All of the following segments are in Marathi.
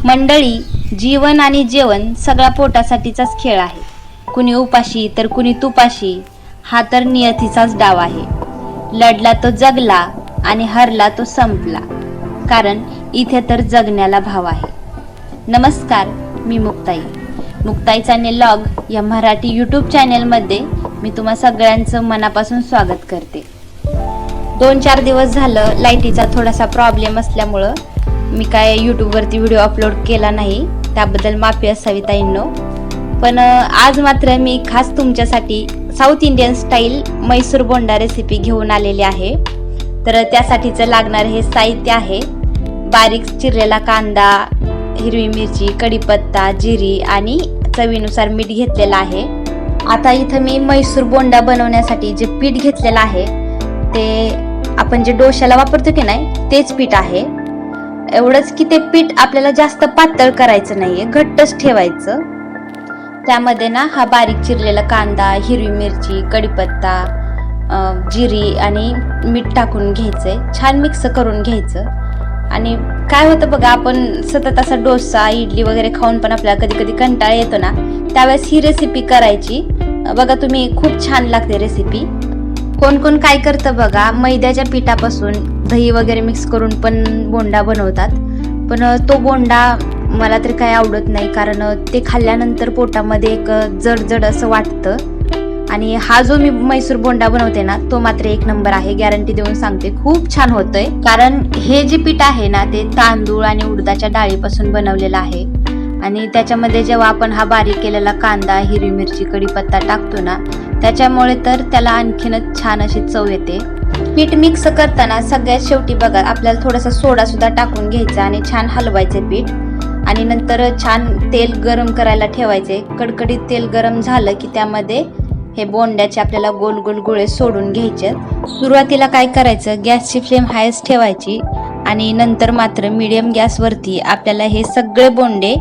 मंडळी, जीवन आणि जेवण सगळा पोटासाठीचाच खेळ आहे. कुणी उपाशी तर कुणी तुपाशी, हा तर नियतीचाच डाव आहे. लढला तो जगला आणि हरला तो संपला, कारण इथे तर जगण्याला भाव आहे. नमस्कार, मी मुक्ताई चॅनेल लॉग या मराठी यूट्यूब चॅनेलमध्ये मी तुम्हा सगळ्यांचं मनापासून स्वागत करते. 2-4 दिवस झालं लाईटीचा थोडासा प्रॉब्लेम असल्यामुळं मी काय यूट्यूबवरती व्हिडिओ अपलोड केला नाही, त्याबद्दल माफी असावी ताईंनो. पण आज मात्र मी खास तुमच्यासाठी साऊथ इंडियन स्टाईल मैसूर बोंडा रेसिपी घेऊन आलेली आहे. तर त्यासाठीचं लागणार हे साहित्य आहे: बारीक चिरलेला कांदा, हिरवी मिरची, कढीपत्ता, जिरी आणि चवीनुसार मीठ घेतलेलं आहे. आता इथं मी मैसूर बोंडा बनवण्यासाठी जे पीठ घेतलेलं आहे ते आपण जे डोश्याला वापरतो की नाही तेच पीठ आहे. एवढंच की ते पीठ आपल्याला जास्त पातळ करायचं नाहीये, घट्टच ठेवायचं. त्यामध्ये ना हा बारीक चिरलेला कांदा, हिरवी मिरची, कढीपत्ता, जिरी आणि मीठ टाकून घ्यायचंय. छान मिक्स करून घ्यायचं. आणि काय होतं बघा, आपण सतत असा डोसा, इडली वगैरे खाऊन पण आपल्याला कधी कधी कंटाळा येतो ना, त्यावेळेस ही रेसिपी करायची. बघा तुम्ही, खूप छान लागते रेसिपी. कोण कोण काय करतं बघा, मैद्याच्या पिठापासून दही वगैरे मिक्स करून पण बोंडा बनवतात. पण तो बोंडा मला तरी काय आवडत नाही, कारण ते खाल्ल्यानंतर पोटामध्ये एक जड असं वाटतं. आणि हा जो मी मैसूर बोंडा बनवते ना, तो मात्र एक नंबर आहे, गॅरंटी देऊन सांगते. खूप छान होतोय, कारण हे जे पीठ आहे ना ते तांदूळ आणि उडदाच्या डाळीपासून बनवलेलं आहे. आणि त्याच्यामध्ये जेव्हा आपण हा बारीक केलेला कांदा, हिरवी मिरची, कढीपत्ता टाकतो ना, त्याच्यामुळे तर त्याला आणखीनच छान अशी चव येते. पीठ मिक्स करताना सगळ्यात शेवटी बघा आपल्याला थोडासा सोडा सुद्धा टाकून घ्यायचा आणि छान हलवायचे पीठ. आणि नंतर छान तेल गरम करायला ठेवायचे. कडकडीत तेल गरम झालं की त्यामध्ये हे बोंड्याचे आपल्याला गोल गोल गोळे सोडून घ्यायचे. सुरुवातीला काय करायचं, गॅसची फ्लेम हायच ठेवायची आणि नंतर मात्र मीडियम गॅसवरती आपल्याला हे सगळे बोंडे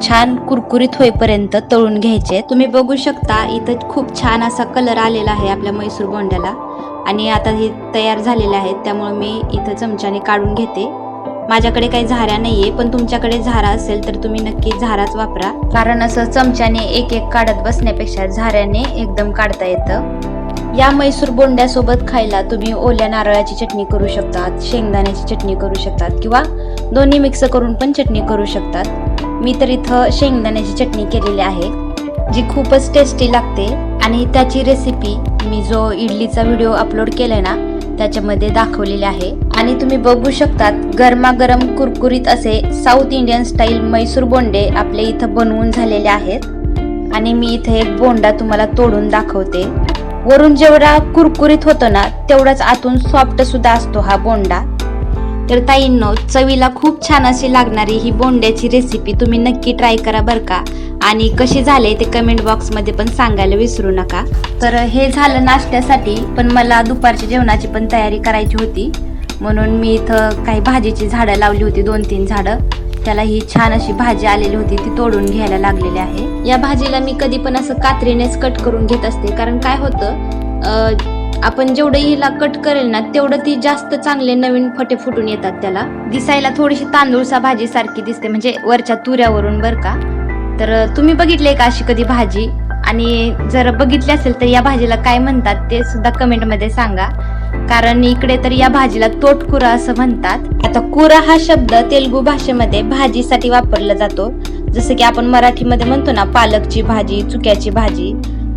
छान कुरकुरीत होईपर्यंत तळून घ्यायचे. तुम्ही बघू शकता इथं खूप छान असा कलर आलेला आहे आपल्या मैसूर बोंड्याला. आणि आता हे तयार झालेले आहेत, त्यामुळे मी इथं चमच्याने काढून घेते. माझ्याकडे काही झाऱ्या नाहीये, पण तुमच्याकडे झारा असेल तर तुम्ही नक्की झाराच वापरा, कारण असं चमच्याने एक एक काढत बसण्यापेक्षा झाऱ्याने एकदम काढता येतं. या मैसूर बोंड्यासोबत खायला तुम्ही ओल्या नारळाची चटणी करू शकतात, शेंगदाण्याची चटणी करू शकतात, किंवा दोन्ही मिक्स करून पण चटणी करू शकतात. मी तर इथं शेंगदाण्याची चटणी केलेली आहे, जी खूपच टेस्टी लागते. आणि त्याची रेसिपी मी जो इडलीचा व्हिडिओ अपलोड केलाय ना त्याच्यामध्ये दाखवलेले आहे. आणि तुम्ही बघू शकतात गरमागरम कुरकुरीत असे south Indian style Mysore Bonde आपले इथं बनवून झालेले आहेत. आणि मी इथे एक बोंडा तुम्हाला तोडून दाखवते. वरून जेवढा कुरकुरीत होतो ना तेवढाच आतून सॉफ्ट सुद्धा असतो हा बोंडा. तर ताईंनो, चवीला खूप छान अशी लागणारी ही बोंड्याची रेसिपी तुम्ही नक्की ट्राय करा बरं का. आणि कशी झाले ते कमेंट बॉक्समध्ये पण सांगायला विसरू नका. तर हे झालं नाश्त्यासाठी, पण मला दुपारच्या जेवणाची पण तयारी करायची होती, म्हणून मी इथं काही भाजीची झाडं लावली होती, 2-3 झाडं. त्याला ही छान अशी भाजी आलेली होती, ती तोडून घ्यायला लागलेली आहे. या भाजीला मी कधी पण असं कात्रीनेच कट करून घेत असते, कारण काय होतं, आपण जेवढं हिला कट करेल ना तेवढं ती जास्त चांगले नवीन फटे फुटून येतात. त्याला दिसायला थोडीशी तांदूळसा भाजी सारखी दिसते, म्हणजे वरच्या तुऱ्यावरून बरं का. तर तुम्ही बघितले का अशी कधी भाजी? आणि जर बघितली असेल तर या भाजीला काय म्हणतात ते सुद्धा कमेंटमध्ये सांगा, कारण इकडे तर या भाजीला तोटकुरा असं म्हणतात. आता कुरा हा शब्द तेलुगू भाषेमध्ये भाजीसाठी वापरला जातो, जसं की आपण मराठीमध्ये म्हणतो ना पालकची भाजी, चुक्याची भाजी,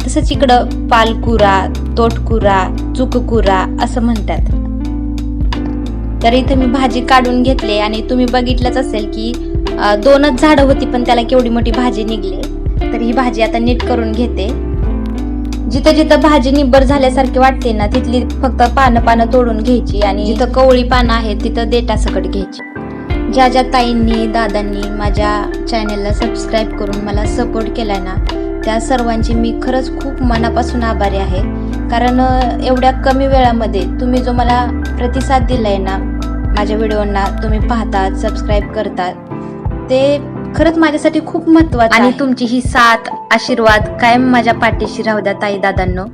तसंच इकडं पालकुरा, तोटकुरा, चुककुरा असं म्हणतात. तर इथे मी भाजी काढून घेतली आणि तुम्ही बघितलंच असेल की 2च झाडं होती, पण त्याला केवढी मोठी भाजी निघली. तर ही भाजी आता नीट करून घेते. जिथं जिथं भाजी निब्बर झाल्यासारखी वाटते ना तिथली फक्त पानं तोडून घ्यायची, आणि जिथं कवळी पानं आहेत तिथं देठासकट घ्यायची. ज्या ज्या ताईंनी, दादांनी माझ्या चॅनेलला सबस्क्राईब करून मला सपोर्ट केलाय ना, त्या सर्वांची मी खरंच खूप मनापासून आभारी आहे. कारण एवढ्या कमी वेळामध्ये तुम्ही जो मला प्रतिसाद दिलाय ना, माझ्या व्हिडिओंना तुम्ही पाहतात, सबस्क्राईब करतात, ते खरंच माझ्यासाठी खूप महत्त्वाचं आहे. आणि तुमची ही साथ, आशीर्वाद कायम माझ्या पाठीशी राहू द्या ताई दादांनो.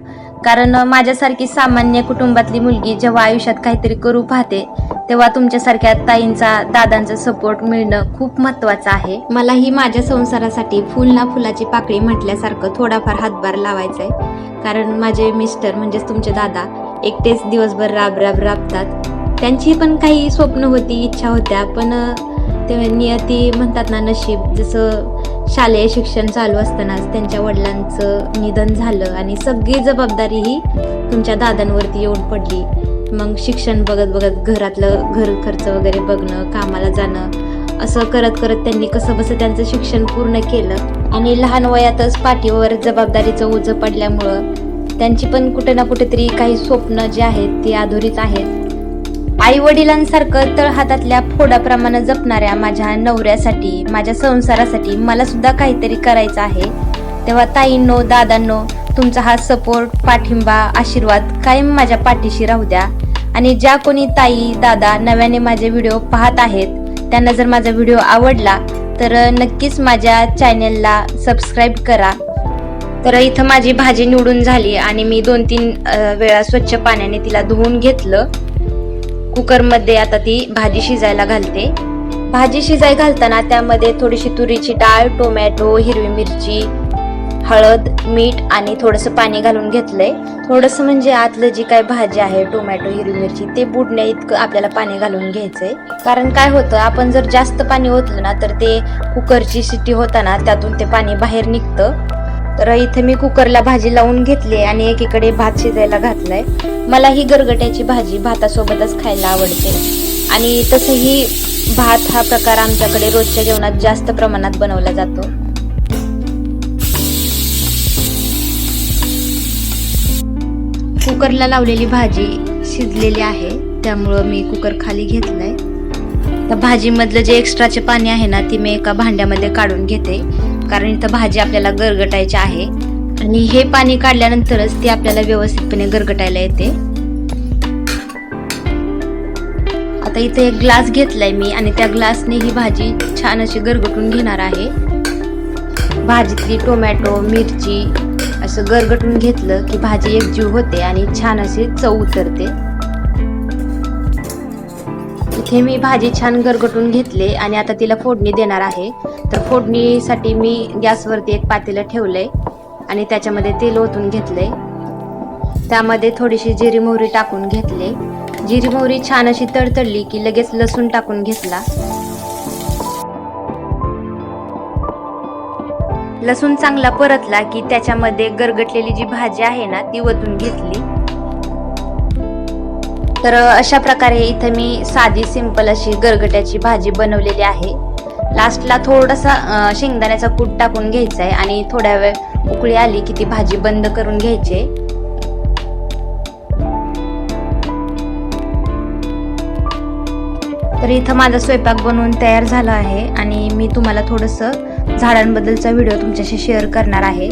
कारण माझ्यासारखी सामान्य कुटुंबातली मुलगी जेव्हा आयुष्यात काहीतरी करू पाहते तेव्हा तुमच्यासारख्या ताईंचा, दादांचा सपोर्ट मिळणं खूप महत्त्वाचं आहे. मलाही माझ्या संसारासाठी फुल ना फुलाची पाकळी म्हटल्यासारखं थोडाफार हातभार लावायचा आहे. कारण माझे मिस्टर म्हणजेच तुमचे दादा एकटेच दिवसभर राबतात. त्यांची पण काही स्वप्न होती, इच्छा होत्या, पण ते नियती म्हणतात ना, नशीब. जसं शालेय शिक्षण चालू असतानाच त्यांच्या वडिलांचं निधन झालं आणि सगळी जबाबदारी ही तुमच्या दादांवरती येऊन पडली. मग शिक्षण बघत घरातलं घर खर्च वगैरे बघणं, कामाला जाणं, असं करत त्यांनी कसं बसं त्यांचं शिक्षण पूर्ण केलं. आणि लहान वयातच पाठीवर जबाबदारीचं ओझं पडल्यामुळं त्यांची पण कुठे ना कुठेतरी काही स्वप्न जे आहेत ती अधुरीच आहेत. आई वडिलांसारखं तळहातातल्या फोडाप्रमाणे जपणाऱ्या माझ्या नवऱ्यासाठी, माझ्या संसारासाठी मला सुद्धा काहीतरी करायचं आहे. तेव्हा ताईंनो, दादांनो, तुमचा हा सपोर्ट, पाठिंबा, आशीर्वाद कायम माझ्या पाठीशी राहू द्या. आणि ज्या कोणी ताई, दादा नव्याने माझे व्हिडिओ पाहत आहेत त्यांना जर माझा व्हिडिओ आवडला तर नक्कीच माझ्या चॅनेलला सबस्क्राईब करा. तर इथं माझी भाजी निवडून झाली आणि मी 2-3 वेळा स्वच्छ पाण्याने तिला धुवून घेतलं. कुकरमध्ये आता ती भाजी शिजायला घालते. भाजी घालताना त्यामध्ये थोडीशी तुरीची डाळ, टोमॅटो, हिरवी मिरची, हळद, मीठ आणि थोडंसं पाणी घालून घेतलंय. थोडंसं म्हणजे आतलं जी काय भाजी आहे, टोमॅटो, हिरवी मिरची, ते बुडण्या इतकं आपल्याला पाणी घालून घ्यायचंय. कारण काय होतं, आपण जर जास्त पाणी ओतलं ना तर ते कुकरची शिट्टी होताना त्यातून ते पाणी बाहेर निघतं. तर इथे मी कुकरला भाजी लावून घेतली आणि एकीकडे भात शिजायला घातलाय. मला ही गरगट्याची भाजी भातासोबतच खायला आवडते आणि तसंही भात हा प्रकार आमच्याकडे रोजच्या जेवणात जास्त प्रमाणात बनवला जातो. कुकरला लावलेली भाजी शिजलेली आहे, त्यामुळं मी कुकर खाली घेतलाय. त्या भाजीमधलं जे एक्स्ट्राचे पाणी आहे ना, ती मी एका भांड्यामध्ये काढून घेते. कारण इथं भाजी आपल्याला गरगटायची आहे आणि हे पाणी काढल्यानंतरच ती आपल्याला व्यवस्थितपणे गरगटायला येते. आता इथे एक ग्लास घेतलाय मी आणि त्या ग्लासने ही भाजी छान अशी गरगटून घेणार आहे. भाजीतली टोमॅटो, मिरची असं गरगटून घेतलं की भाजी एकजीव होते आणि छान अशी चव उतरते. इथे मी भाजी छान गरगटून घेतले आणि आता तिला फोडणी देणार आहे. तर फोडणीसाठी मी गॅसवरती एक पातेलं ठेवलंय आणि त्याच्यामध्ये तेल ओतून घेतलंय. त्यामध्ये थोडीशी जिरी मोहरी टाकून घेतले. जिरी मोहरी छान अशी तडतडली की लगेच लसूण टाकून घेतला. लसूण चांगला परतला की त्याच्यामध्ये गरगटलेली जी भाजी आहे ना ती ओतून घेतली. तर अशा प्रकारे इथे मी साधी सिंपल अशी गरगट्याची भाजी बनवलेली आहे. लास्टला थोडासा शेंगदाण्याचा कूट टाकून घ्यायचा आहे आणि थोड्या वेळ उकळी आली की ती भाजी बंद करून घ्यायची. तर इथं माझा स्वयंपाक बनवून तयार झाला आहे आणि मी तुम्हाला थोडंसं झाडांबद्दलचा व्हिडिओ तुमच्याशी शेअर करणार आहे.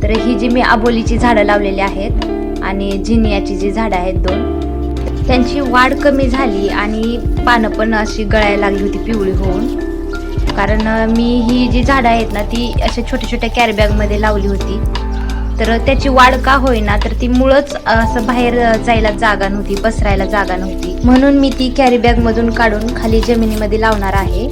तर ही जी मी आबोलीची झाडं लावलेली आहेत आणि झिनियाची जी झाडं आहेत 2, त्यांची वाढ कमी झाली आणि पानं पण अशी गळायला लागली होती पिवळी होऊन. कारण मी ही जी झाडं आहेत ना ती अशा छोट्या छोट्या कॅरीबॅगमध्ये लावली होती. तर त्याची वाढ का होईना तर ती मुळच असं बाहेर जायला जागा नव्हती, पसरायला जागा नव्हती. म्हणून मी ती कॅरीबॅगमधून काढून खाली जमिनीमध्ये लावणार आहे.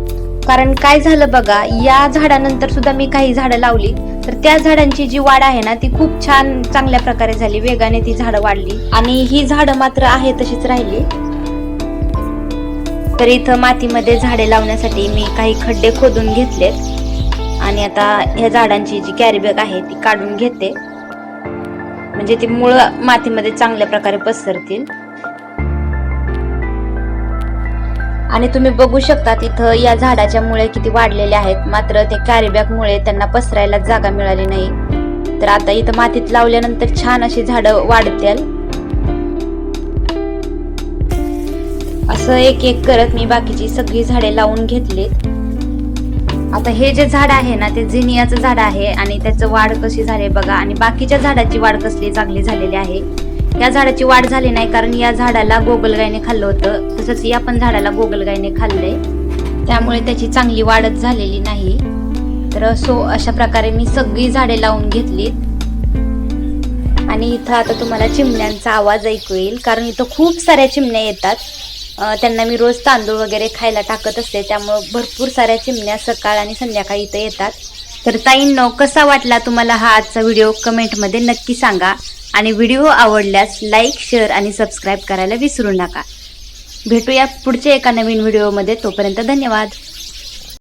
कारण काय झालं बघा, या झाडानंतर सुद्धा मी काही झाडं लावली तर त्या झाडांची जी वाढ आहे ना ती खूप छान चांगल्या प्रकारे झाली. वेगाने ती झाडं वाढली आणि ही झाडं मात्र आहे तशीच राहिली. तर इथं मातीमध्ये झाडे लावण्यासाठी मी काही खड्डे खोदून घेतलेत आणि आता ह्या झाडांची जी कॅरीबॅग आहे ती काढून घेते, म्हणजे ती मूळ मातीमध्ये चांगल्या प्रकारे पसरतील. आणि तुम्ही बघू शकता तिथं या झाडाच्या मुळे किती वाढलेले आहेत, मात्र ते कॅरीबॅग मुळे त्यांना पसरायला जागा मिळाली नाही. तर आता इथं मातीत लावल्यानंतर छान अशी झाडं वाढतील. असं एक एक करत मी बाकीची सगळी झाडे लावून घेतलीत. आता हे जे झाड आहे ना ते झिनियाचं झाड आहे आणि त्याचं वाढ कशी झाली बघा, आणि बाकीच्या झाडाची वाढ कसली चांगली झालेली आहे. या झाडाची वाढ झाली नाही कारण या झाडाला गोगलगायने खाल्लं होतं, तसंच या पण झाडाला गोगलगायने खाल्लंय, त्यामुळे त्याची चांगली वाढच झालेली नाही. तर अशा प्रकारे मी सगळी झाडे लावून घेतलीत. आणि इथं आता तुम्हाला चिमण्यांचा आवाज ऐकू येईल कारण इथं खूप साऱ्या चिमण्या येतात. त्यांना मी रोज तांदूळ वगैरे खायला टाकत असते, त्यामुळं भरपूर साऱ्या चिमण्या सकाळ आणि संध्याकाळी इथं येतात. तर ताईंनो, कसा वाटला तुम्हाला हा आजचा व्हिडिओ कमेंटमध्ये नक्की सांगा. आणि व्हिडिओ आवडल्यास लाईक, शेअर आणि सबस्क्राईब करायला विसरू नका. भेटूया पुढच्या एका नवीन व्हिडिओमध्ये. तोपर्यंत धन्यवाद.